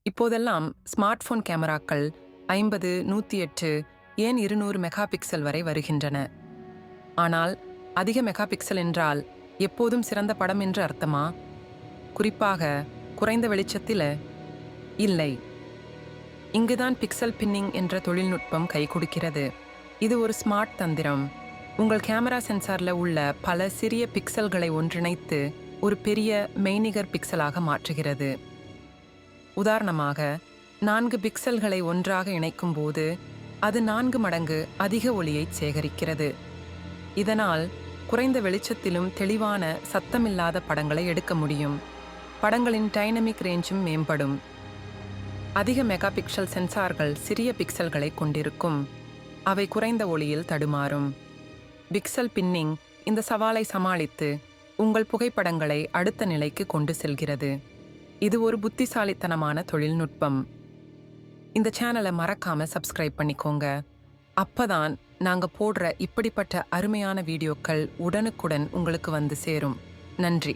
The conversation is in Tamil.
இப்போதெல்லாம் ஸ்மார்ட் போன் கேமராக்கள் 50, 108, ஏன் 200 மெகா பிக்சல் வரை வருகின்றன. ஆனால் அதிக மெகா பிக்சல் என்றால் எப்போதும் சிறந்த படம் என்று அர்த்தமா? குறிப்பாக குறைந்த வெளிச்சத்தில் இல்லை. இங்குதான் பிக்சல் பின்னிங் என்ற தொழில்நுட்பம் கை கொடுக்கிறது. இது ஒரு ஸ்மார்ட் தந்திரம். உங்கள் கேமரா சென்சார்ல உள்ள பல சிறிய பிக்சல்களை ஒன்றிணைத்து ஒரு பெரிய மெய்நிகர் பிக்சலாக மாற்றுகிறது. உதாரணமாக 4 பிக்சல்களை ஒன்றாக இணைக்கும் போது அது 4 மடங்கு அதிக ஒளியை சேகரிக்கிறது. இதனால் குறைந்த வெளிச்சத்திலும் தெளிவான சத்தமில்லாத படங்களை எடுக்க முடியும். படங்களின் டைனமிக் ரேஞ்சும் மேம்படும். அதிக மெகா பிக்சல் சென்சார்கள் சிறிய பிக்சல்களை கொண்டிருக்கும். அவை குறைந்த ஒளியில் தடுமாறும். பிக்சல் பின்னிங் இந்த சவாலை சமாளித்து உங்கள் புகைப்படங்களை அடுத்த நிலைக்கு கொண்டு செல்கிறது. இது ஒரு புத்திசாலித்தனமான தொழில்நுட்பம். இந்த சேனலை மறக்காம சப்ஸ்கிரைப் பண்ணிக்கோங்க. அப்பதான் நாங்க போடுற இப்படிப்பட்ட அருமையான வீடியோக்கள் உடனுக்குடன் உங்களுக்கு வந்து சேரும். நன்றி.